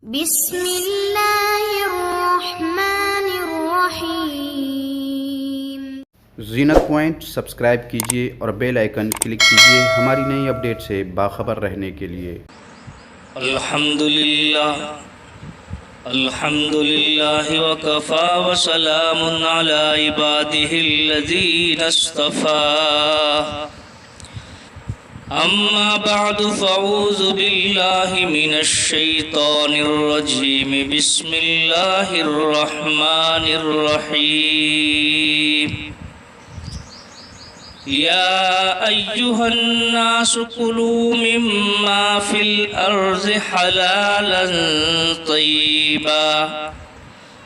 بسم اللہ الرحمن الرحیم۔ زینت پوائنٹ سبسکرائب کیجیے اور بیل آئیکن کلک کیجیے ہماری نئی اپڈیٹ سے باخبر رہنے کے لیے۔ الحمدللہ وکفا وسلام علی عبادہ الذین اصطفى اما بعد فاعوذ باللہ من الشیطان الرجیم بسم اللہ الرحمن الرحیم۔ یا ایہا الناس کلوا مما فی الارض حلالا طیبا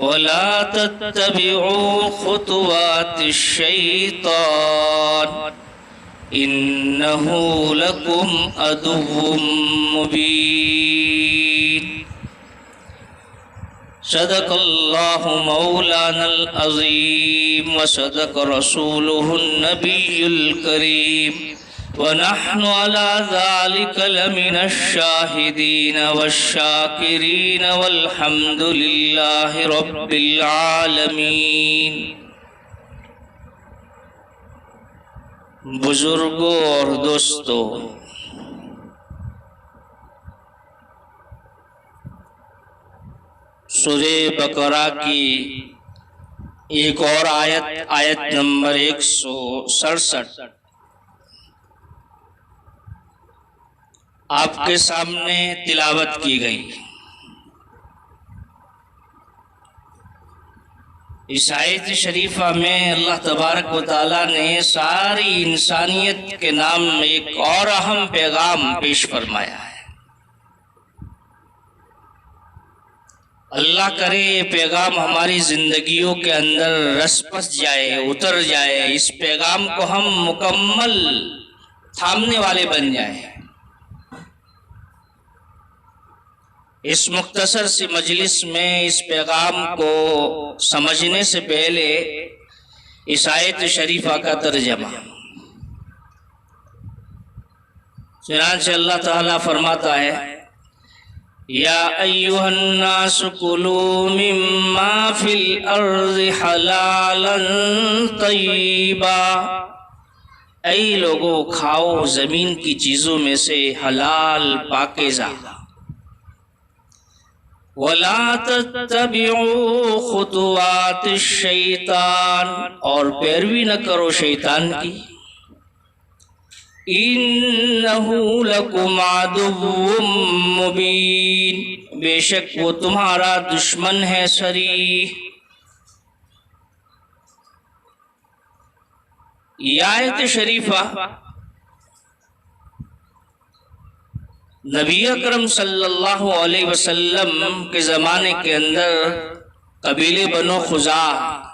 ولا تتبعوا خطوات الشیطان انہ لکم عدو مبین۔ صدق اللہ مولانا العظیم وصدق رسولہ النبی الکریم ونحن على ذلك لمن الشاہدین والشاکرین والحمد للہ رب العالمین۔ بزرگوں اور دوستوں، سورہ بقرہ کی ایک اور آیت نمبر 167 آپ کے سامنے تلاوت کی گئی۔ اس آیت شریفہ میں اللہ تبارک و تعالیٰ نے ساری انسانیت کے نام ایک اور اہم پیغام پیش فرمایا ہے۔ اللہ کرے یہ پیغام ہماری زندگیوں کے اندر رس پس جائے، اتر جائے، اس پیغام کو ہم مکمل تھامنے والے بن جائیں۔ اس مختصر سی مجلس میں اس پیغام کو سمجھنے سے پہلے اس آیت شریفہ کا ترجمہ۔ چنانچہ اللہ تعالیٰ فرماتا ہے، یا ایہا الناس کلوا مما فی الارض حلالا طیبا، اے لوگو کھاؤ زمین کی چیزوں میں سے حلال پاکیزہ، وَلَا تَتَّبِعُوا خُطُوَاتِ الشَّيْطَانِ، اور پیروی نہ کرو شیطان کی، اِنَّهُ لَكُمْ عَدُوٌّ مُّبِينٌ، بے شک وہ تمہارا دشمن ہے صریح۔ یہ آیت شریفہ نبی اکرم صلی اللہ علیہ وسلم کے زمانے کے اندر قبیلے بنو خزاعہ،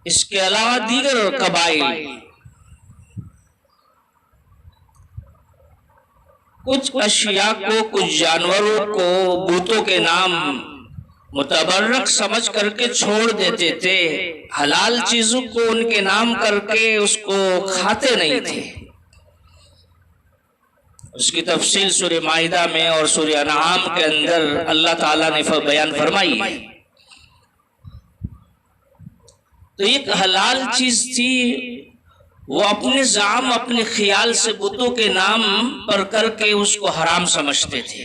اس کے علاوہ دیگر قبائل کچھ اشیاء کو، کچھ جانوروں کو بتوں کے نام متبرک سمجھ کر کے چھوڑ دیتے تھے، حلال چیزوں کو ان کے نام کر کے اس کو کھاتے نہیں تھے۔ اس کی تفصیل سورہ مائدہ میں اور سورہ انعام کے اندر اللہ تعالیٰ نے بیان فرمائی ہے۔ تو ایک حلال چیز تھی، وہ اپنے زعم، اپنے خیال سے بتوں کے نام پر کر کے اس کو حرام سمجھتے تھے،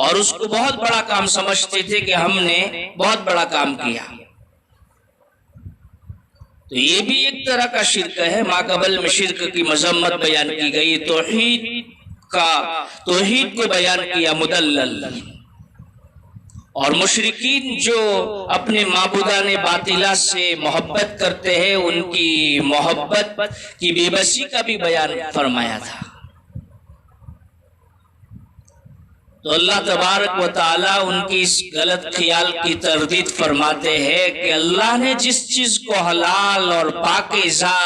اور اس کو بہت بڑا کام سمجھتے تھے کہ ہم نے بہت بڑا کام کیا۔ تو یہ بھی ایک طرح کا شرک ہے۔ ما قبل میں شرک کی مذمت بیان کی گئی، توحید کو بیان کیا مدلل، اور مشرکین جو اپنے معبودان باطلہ سے محبت کرتے ہیں، ان کی محبت کی بے بسی کا بھی بیان فرمایا تھا۔ تو اللہ تبارک و تعالیٰ ان کی اس غلط خیال کی تردید فرماتے ہیں کہ اللہ نے جس چیز کو حلال اور پاکیزہ،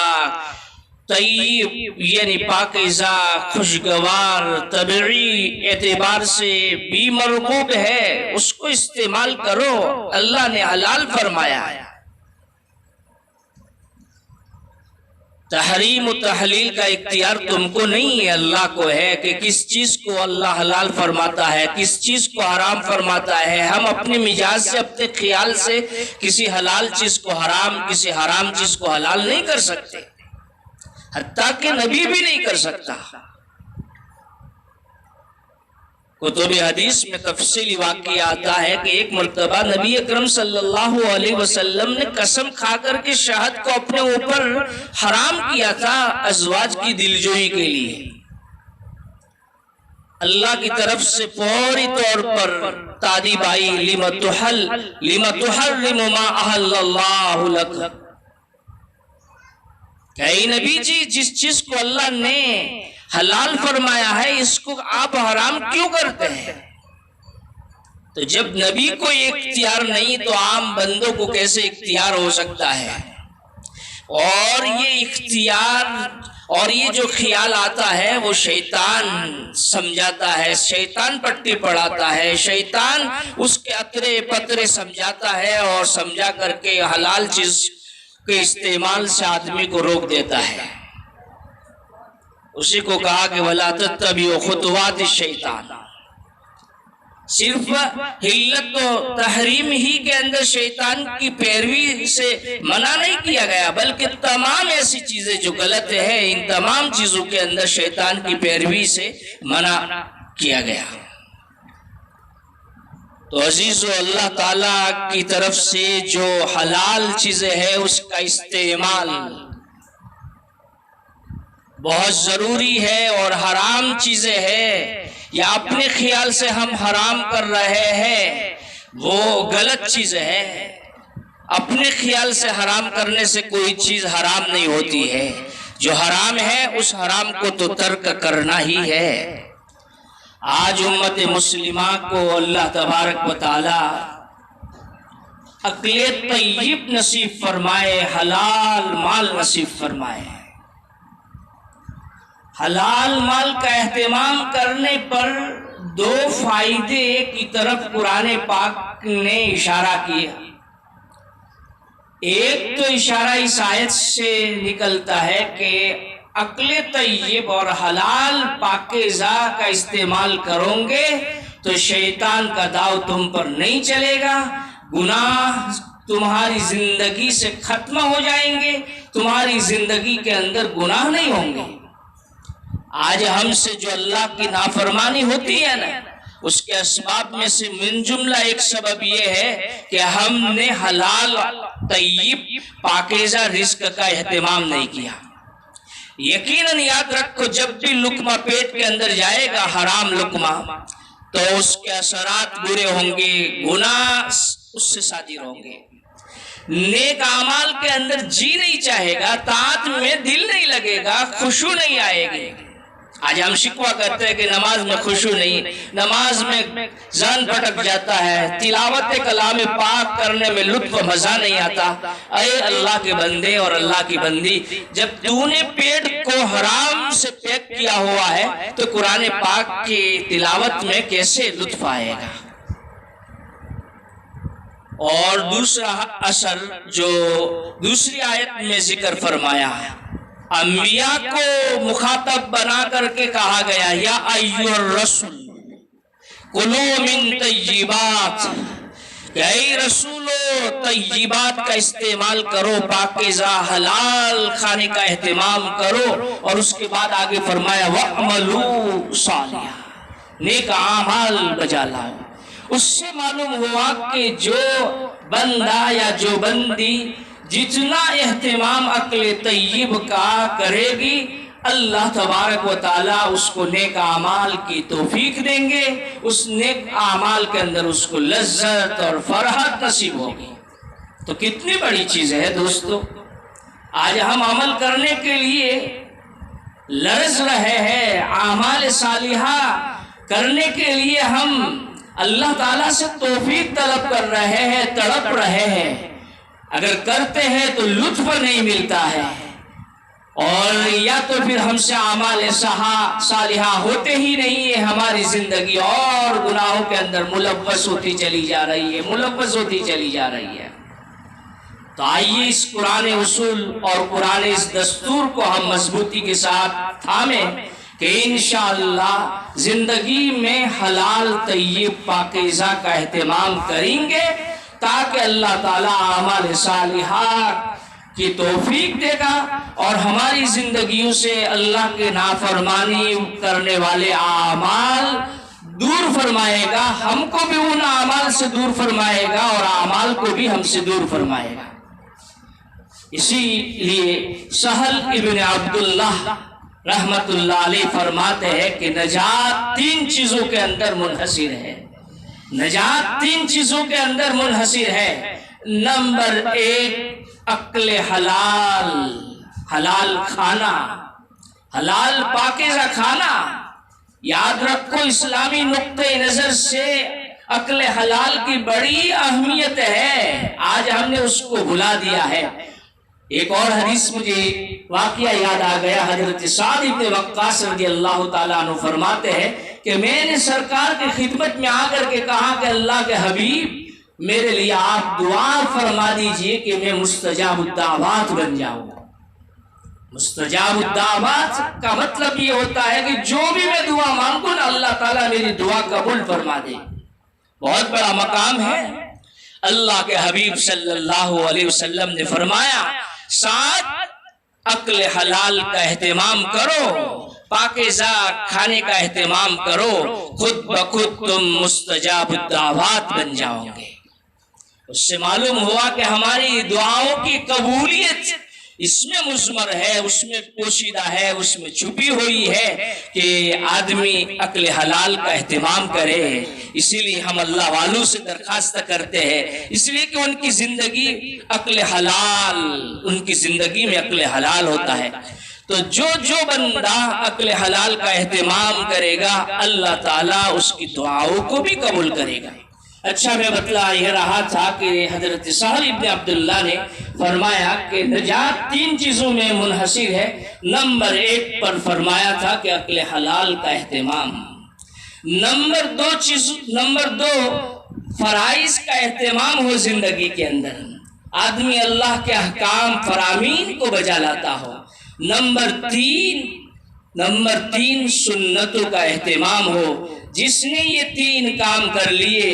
طیب یعنی پاکیزہ، خوشگوار، طبعی اعتبار سے بھی مرغوب ہے، اس کو استعمال کرو، اللہ نے حلال فرمایا ہے۔ تحریم و تحلیل کا اختیار تم کو نہیں ہے، اللہ کو ہے کہ کس چیز کو اللہ حلال فرماتا ہے، کس چیز کو حرام فرماتا ہے۔ ہم اپنے مزاج سے، اپنے خیال سے کسی حلال چیز کو حرام، کسی حرام چیز کو حلال نہیں کر سکتے، حتیٰ کہ نبی بھی نہیں کر سکتا۔ کتب حدیث میں تفصیلی واقعہ آتا ہے کہ ایک مرتبہ نبی اکرم صلی اللہ علیہ وسلم نے قسم کھا کر کے شہد کو اپنے اوپر حرام کیا تھا ازواج کی دلجوئی کے لیے۔ اللہ کی طرف سے فوری طور پر تادیب آئی، لِمَ تُحَرِّمُ مَا أَحَلَّ اللَّهُ لَكَ، کہ اے نبی جی، جس چیز کو اللہ نے حلال فرمایا ہے اس کو آپ حرام کیوں کرتے ہیں؟ تو جب نبی کو یہ اختیار نہیں تو عام بندوں کو کیسے اختیار ہو سکتا ہے؟ اور یہ اختیار اور یہ جو خیال آتا ہے وہ شیطان سمجھاتا ہے، شیطان پٹی پڑھاتا ہے، شیطان اس کے اطرے پترے سمجھاتا ہے اور سمجھا کر کے حلال چیز کے استعمال سے آدمی کو روک دیتا ہے۔ اسی کو کہا کہ وَلَا تَتَّبِعُوا خُطُوَاتِ الشَّيْطَانِ، صرف حلت و تحریم ہی کے اندر شیطان کی پیروی سے منع نہیں کیا گیا، بلکہ تمام ایسی چیزیں جو غلط ہیں ان تمام چیزوں کے اندر شیطان کی پیروی سے منع کیا گیا۔ تو عزیزو، اللہ تعالیٰ کی طرف سے جو حلال چیزیں ہیں اس کا استعمال بہت ضروری ہے، اور حرام چیزیں ہیں یا اپنے خیال سے ہم حرام کر رہے ہیں وہ غلط چیزیں ہیں۔ اپنے خیال سے حرام کرنے سے کوئی چیز حرام نہیں ہوتی ہے، جو حرام ہے اس حرام کو تو ترک کرنا ہی ہے۔ آج امت مسلمہ کو اللہ تبارک و تعالی عقل طیب نصیب فرمائے، حلال مال نصیب فرمائے۔ حلال مال کا اہتمام کرنے پر دو فائدے کی طرف قرآن پاک نے اشارہ کیا۔ ایک تو اشارہ اس آیت سے نکلتا ہے کہ عقل طیب اور حلال پاکیزہ کا استعمال کرو گے تو شیطان کا داؤ تم پر نہیں چلے گا، گناہ تمہاری زندگی سے ختم ہو جائیں گے، تمہاری زندگی کے اندر گناہ نہیں ہوں گے۔ آج ہم سے جو اللہ کی نافرمانی ہوتی ہے نا، اس کے اسباب میں سے من جملہ ایک سبب یہ ہے کہ ہم نے حلال طیب پاکیزہ رزق کا اہتمام نہیں کیا۔ یقیناً یاد رکھو، جب بھی لقمہ پیٹ کے اندر جائے گا حرام لقمہ تو اس کے اثرات برے ہوں گے، گناہ اس سے صادر ہوں گے، نیک اعمال کے اندر جی نہیں چاہے گا، طاعت میں دل نہیں لگے گا، خشوع نہیں آئے گی۔ آج ہم شکوہ کرتے ہیں کہ نماز میں خشوع نہیں، نماز میں ذہن بھٹک جاتا ہے، تلاوت کلام پاک کرنے میں لطف و مزہ نہیں آتا۔ اے اللہ کے بندے اور اللہ کی بندی، جب تو نے پیٹ کو حرام سے پیک کیا ہوا ہے تو قرآن پاک کی تلاوت میں کیسے لطف آئے گا؟ اور دوسرا اثر جو دوسری آیت میں ذکر فرمایا ہے، انبیاء کو مخاطب بنا کر کے کہا گیا، یا ایھا الرسول کلوا من طیبات، کہ اے رسولو طیبات کا استعمال کرو، پاکیزہ حلال کھانے کا اہتمام کرو۔ اور اس کے بعد آگے فرمایا وَاعْمَلُوا صَالِحًا، نیک اعمال بجا لاؤ۔ اس سے معلوم ہوا کہ جو بندہ یا جو بندی جتنا اہتمام عقل طیب کا کرے گی، اللہ تبارک و تعالیٰ اس کو نیک اعمال کی توفیق دیں گے، اس نیک اعمال کے اندر اس کو لذت اور فرحت نصیب ہوگی۔ تو کتنی بڑی چیز ہے دوستو، آج ہم عمل کرنے کے لیے لرز رہے ہیں، اعمال صالحہ کرنے کے لیے ہم اللہ تعالیٰ سے توفیق طلب کر رہے ہیں، تڑپ رہے ہیں، اگر کرتے ہیں تو لطف نہیں ملتا ہے، اور یا تو پھر ہم سے اعمال صالحہ ہوتے ہی نہیں ہے، ہماری زندگی اور گناہوں کے اندر ملوث ہوتی چلی جا رہی ہے، ملوث ہوتی چلی جا رہی ہے۔ تو آئیے اس قرآن اصول اور قرآن اس دستور کو ہم مضبوطی کے ساتھ تھامیں کہ انشاءاللہ زندگی میں حلال طیب پاکیزہ کا اہتمام کریں گے، تاکہ اللہ تعالیٰ اعمال صالحات کی توفیق دے گا اور ہماری زندگیوں سے اللہ کے نافرمانی کرنے والے اعمال دور فرمائے گا، ہم کو بھی ان اعمال سے دور فرمائے گا اور اعمال کو بھی ہم سے دور فرمائے گا۔ اسی لیے سہل ابن عبداللہ رحمت اللہ علیہ فرماتے ہیں کہ نجات تین چیزوں کے اندر منحصر ہے، نجات تین چیزوں کے اندر منحصر ہے۔ نمبر ایک، عقل حلال، حلال کھانا، حلال پاکیزہ کھانا۔ یاد رکھو اسلامی نقطۂ نظر سے عقل حلال کی بڑی اہمیت ہے، آج ہم نے اس کو بھلا دیا ہے۔ ایک اور حدیث مجھے واقعہ یاد آ گیا، حضرت سعد بن وقاص رضی اللہ تعالیٰ عنہ فرماتے ہیں کہ میں نے سرکار کی خدمت میں آ کر کے کہا کہ اللہ کے حبیب میرے لیے آپ دعا فرما دیجئے کہ میں مستجاب الدعوات بن جاؤں۔ مستجاب الدعوات کا مطلب یہ ہوتا ہے کہ جو بھی میں دعا مانگوں نا اللہ تعالیٰ میری دعا قبول فرما دے۔ بہت بڑا مقام ہے۔ اللہ کے حبیب صلی اللہ علیہ وسلم نے فرمایا، ساتھ عقل حلال کا اہتمام کرو، پاکیزہ کھانے کا اہتمام کرو، خود بخود تم مستجاب الدعوات بن جاؤ گے۔ اس سے معلوم ہوا کہ ہماری دعاؤں کی قبولیت اس میں مضمر ہے، اس میں پوشیدہ ہے، اس میں چھپی ہوئی ہے کہ آدمی عقل حلال کا اہتمام کرے۔ اسی لیے ہم اللہ والوں سے درخواست کرتے ہیں، اس لیے کہ ان کی زندگی عقل حلال، ان کی زندگی میں عقل حلال ہوتا ہے۔ تو جو بندہ عقل حلال کا اہتمام کرے گا اللہ تعالیٰ اس کی دعاؤں کو بھی قبول کرے گا۔ اچھا، میں بتلا یہ رہا تھا کہ حضرت سہل ابن عبداللہ نے فرمایا کہ نجات تین چیزوں میں منحصر ہے۔ نمبر ایک پر فرمایا تھا کہ عقل حلال کا اہتمام، نمبر دو فرائض کا اہتمام ہو زندگی کے اندر، آدمی اللہ کے احکام فرامین کو بجا لاتا ہو۔ نمبر تین سنتوں کا اہتمام ہو۔ جس نے یہ تین کام کر لیے،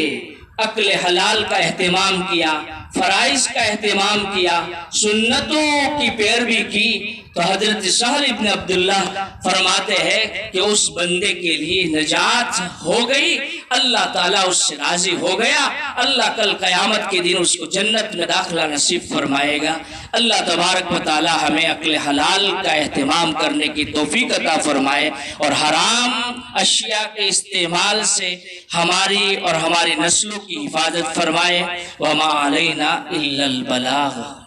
عقل حلال کا اہتمام کیا، فرائض کا اہتمام کیا، سنتوں کی پیروی کی، تو حضرت سہل ابن عبداللہ فرماتے ہیں کہ اس بندے کے لیے نجات ہو گئی، اللہ تعالیٰ اس سے راضی ہو گیا، اللہ کل قیامت کے دن اس کو جنت میں داخلہ نصیب فرمائے گا۔ اللہ تبارک و تعالیٰ ہمیں عقل حلال کا اہتمام کرنے کی توفیق عطا فرمائے اور حرام اشیاء کے استعمال سے ہماری اور ہماری نسلوں کی حفاظت فرمائے۔ وما علینا الا البلاغ۔